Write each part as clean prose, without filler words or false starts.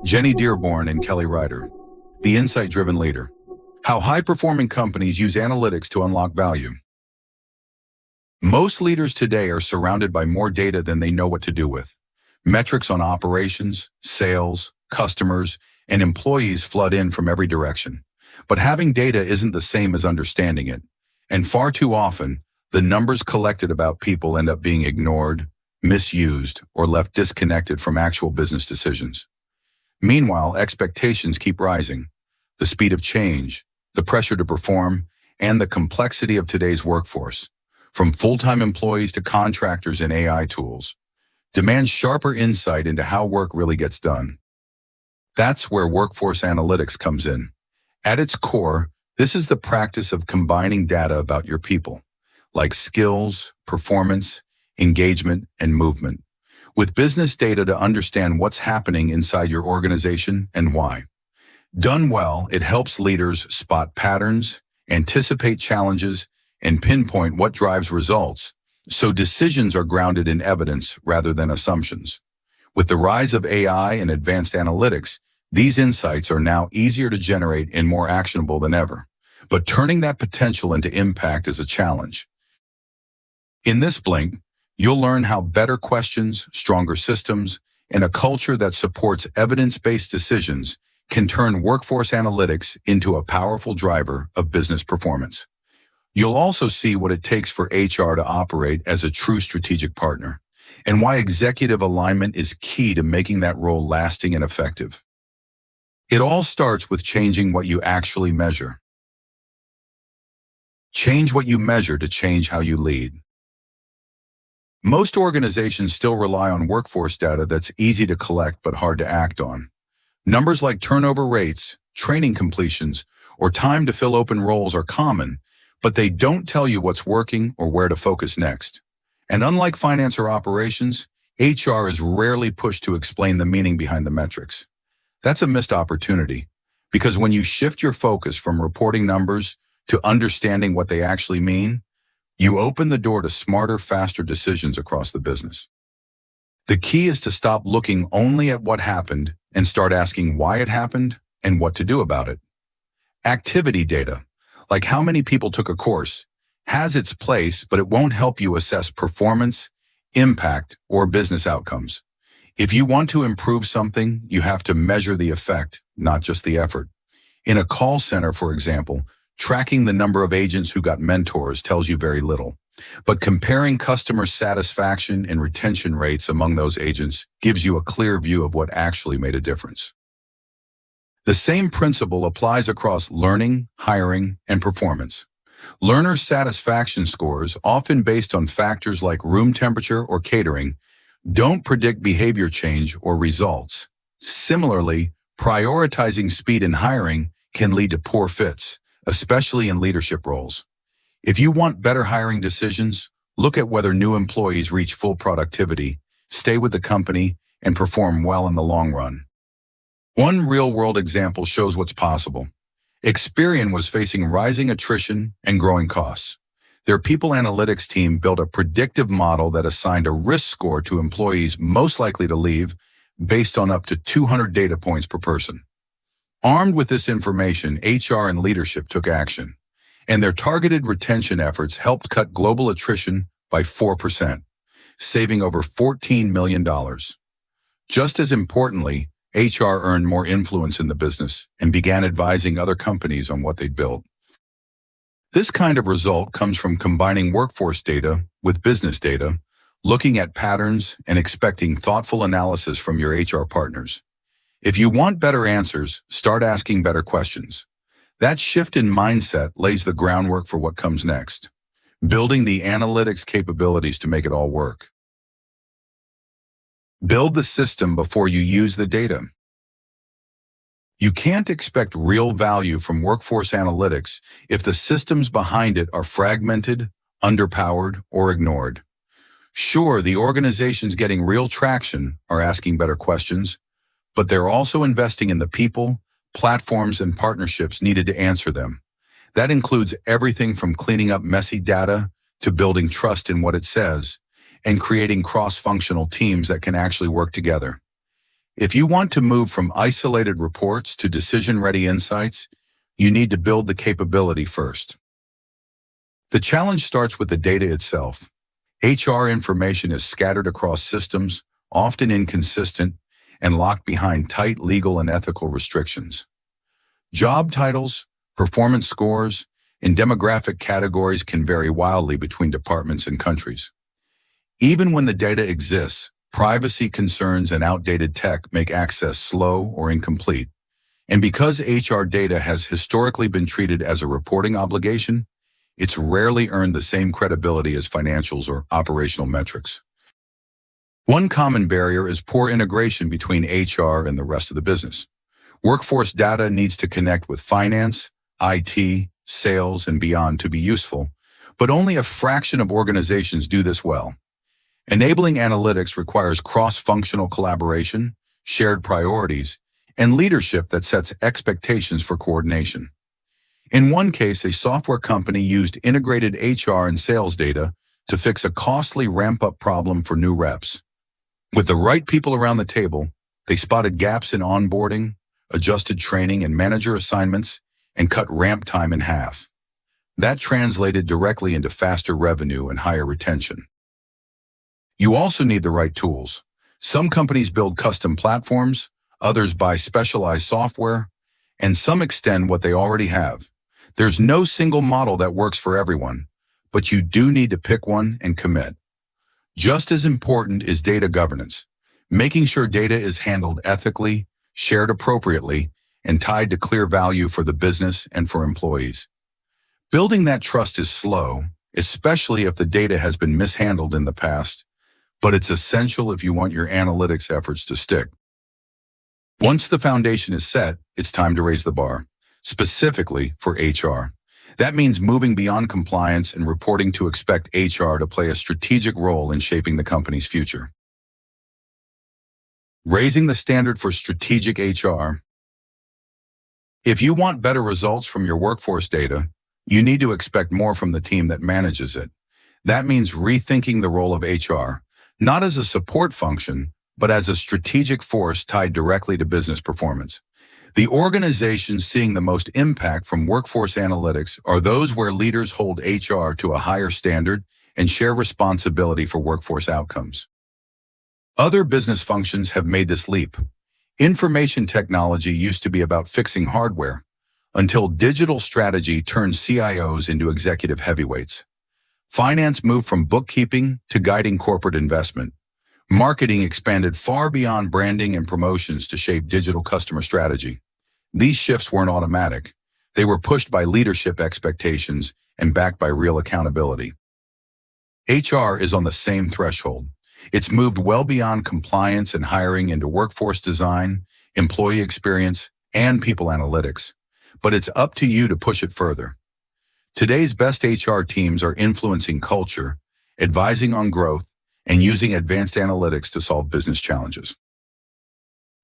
Jenny Dearborn and Kelly Ryder, The Insight-Driven Leader. How high-performing companies use analytics to unlock value. Most leaders today are surrounded by more data than they know what to do with. Metrics on operations, sales, customers, and employees flood in from every direction. But having data isn't the same as understanding it. And far too often, the numbers collected about people end up being ignored, misused, or left disconnected from actual business decisions. Meanwhile, expectations keep rising. The speed of change, the pressure to perform, and the complexity of today's workforce, from full-time employees to contractors and AI tools, demand sharper insight into how work really gets done. That's where workforce analytics comes in. At its core, this is the practice of combining data about your people, like skills, performance, engagement, and movement, with business data to understand what's happening inside your organization and why. Done well, it helps leaders spot patterns, anticipate challenges, and pinpoint what drives results, so decisions are grounded in evidence rather than assumptions. With the rise of AI and advanced analytics, these insights are now easier to generate and more actionable than ever. But turning that potential into impact is a challenge. In this blink, you'll learn how better questions, stronger systems, and a culture that supports evidence-based decisions can turn workforce analytics into a powerful driver of business performance. You'll also see what it takes for HR to operate as a true strategic partner, and why executive alignment is key to making that role lasting and effective. It all starts with changing what you actually measure. Change what you measure to change how you lead. Most organizations still rely on workforce data that's easy to collect but hard to act on. Numbers like turnover rates, training completions, or time to fill open roles are common, but they don't tell you what's working or where to focus next. And unlike finance or operations, HR is rarely pushed to explain the meaning behind the metrics. That's a missed opportunity, because when you shift your focus from reporting numbers to understanding what they actually mean, you open the door to smarter, faster decisions across the business. The key is to stop looking only at what happened and start asking why it happened and what to do about it. Activity data, like how many people took a course, has its place, but it won't help you assess performance, impact, or business outcomes. If you want to improve something, you have to measure the effect, not just the effort. In a call center, for example, tracking the number of agents who got mentors tells you very little, but comparing customer satisfaction and retention rates among those agents gives you a clear view of what actually made a difference. The same principle applies across learning, hiring, and performance. Learner satisfaction scores, often based on factors like room temperature or catering, don't predict behavior change or results. Similarly, prioritizing speed in hiring can lead to poor fits, especially in leadership roles. If you want better hiring decisions, look at whether new employees reach full productivity, stay with the company, and perform well in the long run. One real-world example shows what's possible. Experian was facing rising attrition and growing costs. Their people analytics team built a predictive model that assigned a risk score to employees most likely to leave based on up to 200 data points per person. Armed with this information, HR and leadership took action, and their targeted retention efforts helped cut global attrition by 4%, saving over $14 million. Just as importantly, HR earned more influence in the business and began advising other companies on what they'd built. This kind of result comes from combining workforce data with business data, looking at patterns and expecting thoughtful analysis from your HR partners. If you want better answers, start asking better questions. That shift in mindset lays the groundwork for what comes next, building the analytics capabilities to make it all work. Build the system before you use the data. You can't expect real value from workforce analytics if the systems behind it are fragmented, underpowered, or ignored. Sure, the organizations getting real traction are asking better questions, but they're also investing in the people, platforms, and partnerships needed to answer them. That includes everything from cleaning up messy data to building trust in what it says, and creating cross-functional teams that can actually work together. If you want to move from isolated reports to decision-ready insights, you need to build the capability first. The challenge starts with the data itself. HR information is scattered across systems, often inconsistent, and locked behind tight legal and ethical restrictions. Job titles, performance scores, and demographic categories can vary wildly between departments and countries. Even when the data exists, privacy concerns and outdated tech make access slow or incomplete. And because HR data has historically been treated as a reporting obligation, it's rarely earned the same credibility as financials or operational metrics. One common barrier is poor integration between HR and the rest of the business. Workforce data needs to connect with finance, IT, sales, and beyond to be useful, but only a fraction of organizations do this well. Enabling analytics requires cross-functional collaboration, shared priorities, and leadership that sets expectations for coordination. In one case, a software company used integrated HR and sales data to fix a costly ramp-up problem for new reps. With the right people around the table, they spotted gaps in onboarding, adjusted training and manager assignments, and cut ramp time in half. That translated directly into faster revenue and higher retention. You also need the right tools. Some companies build custom platforms, others buy specialized software, and some extend what they already have. There's no single model that works for everyone, but you do need to pick one and commit. Just as important is data governance, making sure data is handled ethically, shared appropriately, and tied to clear value for the business and for employees. Building that trust is slow, especially if the data has been mishandled in the past, but it's essential if you want your analytics efforts to stick. Once the foundation is set, it's time to raise the bar, specifically for HR. That means moving beyond compliance and reporting to expect HR to play a strategic role in shaping the company's future. Raising the standard for strategic HR. If you want better results from your workforce data, you need to expect more from the team that manages it. That means rethinking the role of HR, not as a support function, but as a strategic force tied directly to business performance. The organizations seeing the most impact from workforce analytics are those where leaders hold HR to a higher standard and share responsibility for workforce outcomes. Other business functions have made this leap. Information technology used to be about fixing hardware, until digital strategy turned CIOs into executive heavyweights. Finance moved from bookkeeping to guiding corporate investment. Marketing expanded far beyond branding and promotions to shape digital customer strategy. These shifts weren't automatic. They were pushed by leadership expectations and backed by real accountability. HR is on the same threshold. It's moved well beyond compliance and hiring into workforce design, employee experience, and people analytics. But it's up to you to push it further. Today's best HR teams are influencing culture, advising on growth, and using advanced analytics to solve business challenges.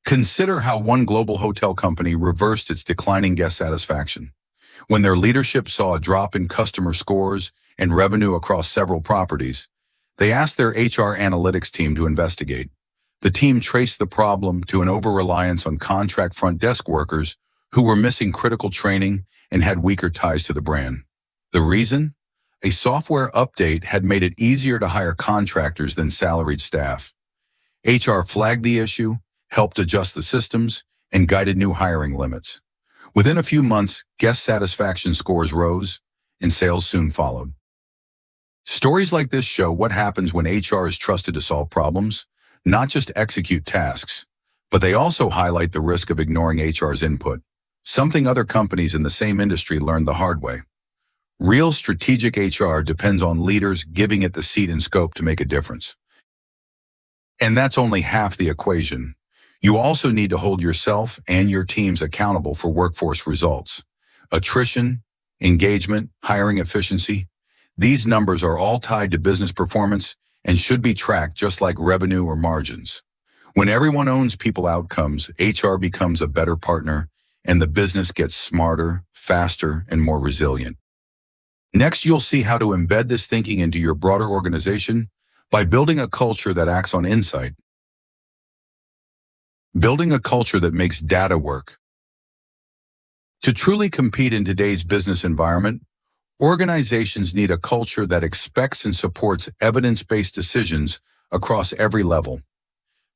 Consider how one global hotel company reversed its declining guest satisfaction. When their leadership saw a drop in customer scores and revenue across several properties, they asked their HR analytics team to investigate. The team traced the problem to an over-reliance on contract front desk workers who were missing critical training and had weaker ties to the brand. The reason? A software update had made it easier to hire contractors than salaried staff. HR flagged the issue, helped adjust the systems, and guided new hiring limits. Within a few months, guest satisfaction scores rose, and sales soon followed. Stories like this show what happens when HR is trusted to solve problems, not just execute tasks, but they also highlight the risk of ignoring HR's input, something other companies in the same industry learned the hard way. Real strategic HR depends on leaders giving it the seat and scope to make a difference. And that's only half the equation. You also need to hold yourself and your teams accountable for workforce results. Attrition, engagement, hiring efficiency. These numbers are all tied to business performance and should be tracked just like revenue or margins. When everyone owns people outcomes, HR becomes a better partner and the business gets smarter, faster, and more resilient. Next, you'll see how to embed this thinking into your broader organization by building a culture that acts on insight, Building a culture that makes data work. To truly compete in today's business environment, organizations need a culture that expects and supports evidence-based decisions across every level.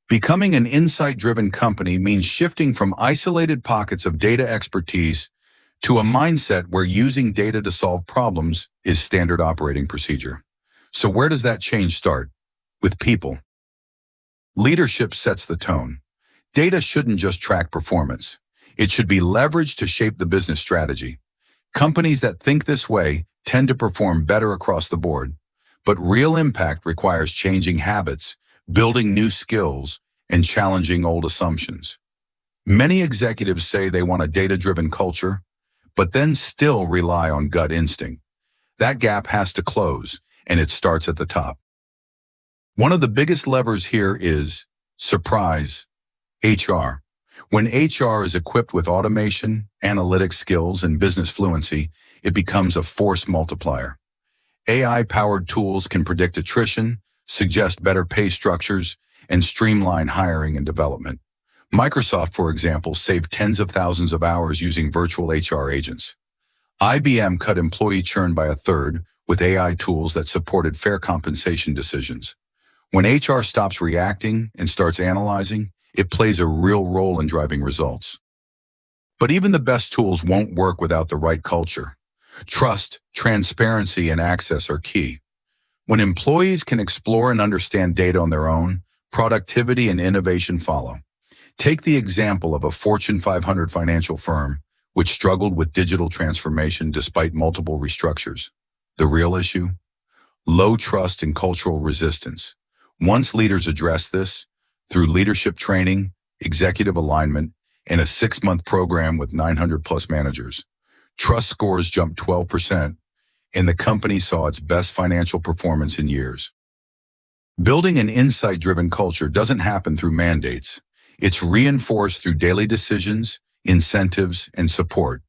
Becoming an insight-driven company means shifting from isolated pockets of data expertise to a mindset where using data to solve problems is standard operating procedure. So where does that change start? With people. Leadership sets the tone. Data shouldn't just track performance. It should be leveraged to shape the business strategy. Companies that think this way tend to perform better across the board. But real impact requires changing habits, building new skills, and challenging old assumptions. Many executives say they want a data-driven culture, but then still rely on gut instinct. That gap has to close, and it starts at the top. One of the biggest levers here is, surprise, HR. When HR is equipped with automation, analytics skills, and business fluency, it becomes a force multiplier. AI-powered tools can predict attrition, suggest better pay structures, and streamline hiring and development. Microsoft, for example, saved tens of thousands of hours using virtual HR agents. IBM cut employee churn by a third with AI tools that supported fair compensation decisions. When HR stops reacting and starts analyzing, it plays a real role in driving results. But even the best tools won't work without the right culture. Trust, transparency, and access are key. When employees can explore and understand data on their own, productivity and innovation follow. Take the example of a Fortune 500 financial firm, which struggled with digital transformation despite multiple restructures. The real issue? Low trust and cultural resistance. Once leaders address this, through leadership training, executive alignment, and a 6-month program with 900-plus managers, trust scores jumped 12%, and the company saw its best financial performance in years. Building an insight-driven culture doesn't happen through mandates. It's reinforced through daily decisions, incentives, and support.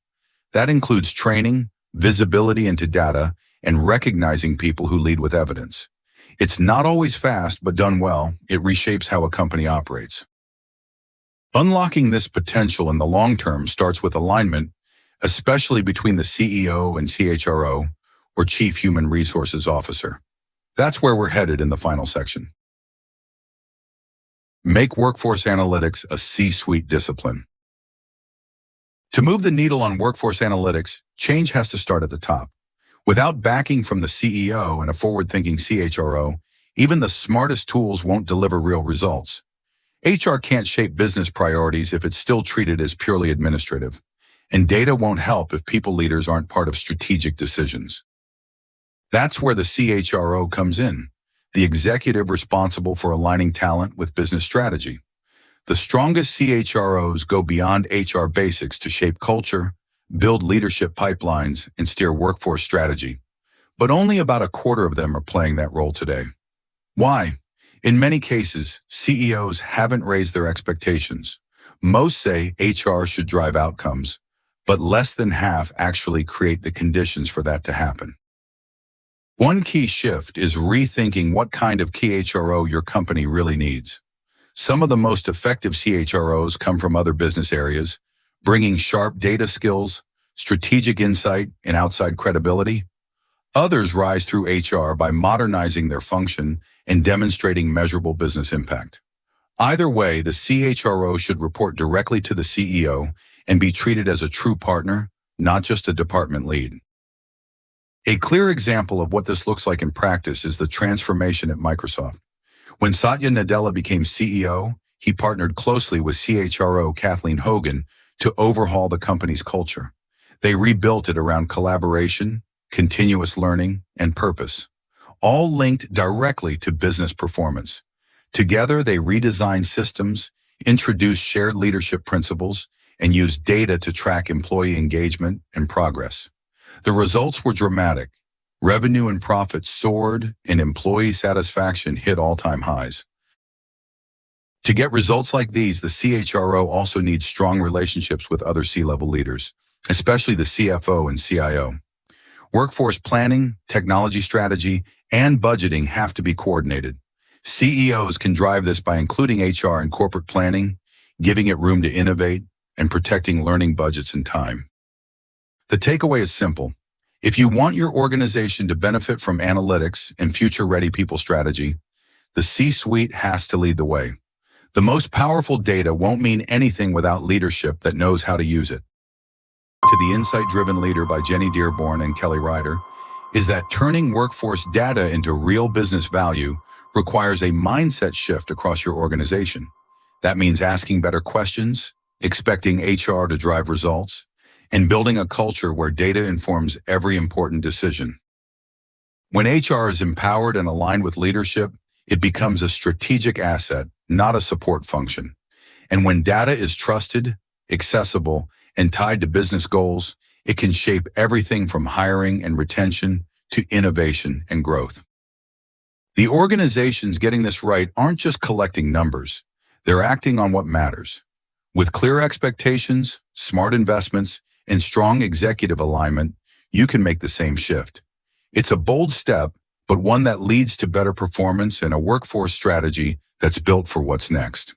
That includes training, visibility into data, and recognizing people who lead with evidence. It's not always fast, but done well, it reshapes how a company operates. Unlocking this potential in the long term starts with alignment, especially between the CEO and CHRO, or Chief Human Resources Officer. That's where we're headed in the final section. Make workforce analytics a C-suite discipline. To move the needle on workforce analytics, change has to start at the top. Without backing from the CEO and a forward-thinking CHRO, even the smartest tools won't deliver real results. HR can't shape business priorities if it's still treated as purely administrative, and data won't help if people leaders aren't part of strategic decisions. That's where the CHRO comes in, the executive responsible for aligning talent with business strategy. The strongest CHROs go beyond HR basics to shape culture, build leadership pipelines, and steer workforce strategy. But only about a quarter of them are playing that role today. Why? In many cases, CEOs haven't raised their expectations. Most say HR should drive outcomes, but less than half actually create the conditions for that to happen. One key shift is rethinking what kind of CHRO your company really needs. Some of the most effective CHROs come from other business areas, bringing sharp data skills, strategic insight, and outside credibility. Others rise through HR by modernizing their function and demonstrating measurable business impact. Either way, the CHRO should report directly to the CEO and be treated as a true partner, not just a department lead. A clear example of what this looks like in practice is the transformation at Microsoft. When Satya Nadella became CEO, he partnered closely with CHRO Kathleen Hogan to overhaul the company's culture. They rebuilt it around collaboration, continuous learning, and purpose, all linked directly to business performance. Together, they redesigned systems, introduced shared leadership principles, and used data to track employee engagement and progress. The results were dramatic. Revenue and profits soared, and employee satisfaction hit all-time highs. To get results like these, the CHRO also needs strong relationships with other C-level leaders, especially the CFO and CIO. Workforce planning, technology strategy, and budgeting have to be coordinated. CEOs can drive this by including HR in corporate planning, giving it room to innovate, and protecting learning budgets and time. The takeaway is simple. If you want your organization to benefit from analytics and future-ready people strategy, the C-suite has to lead the way. The most powerful data won't mean anything without leadership that knows how to use it. To The Insight-Driven Leader by Jenny Dearborn and Kelly Ryder is that turning workforce data into real business value requires a mindset shift across your organization. That means asking better questions, expecting HR to drive results, and building a culture where data informs every important decision. When HR is empowered and aligned with leadership, it becomes a strategic asset, not a support function. And when data is trusted, accessible, and tied to business goals, it can shape everything from hiring and retention to innovation and growth. The organizations getting this right aren't just collecting numbers. They're acting on what matters. With clear expectations, smart investments, and strong executive alignment, you can make the same shift. It's a bold step, but one that leads to better performance and a workforce strategy that's built for what's next.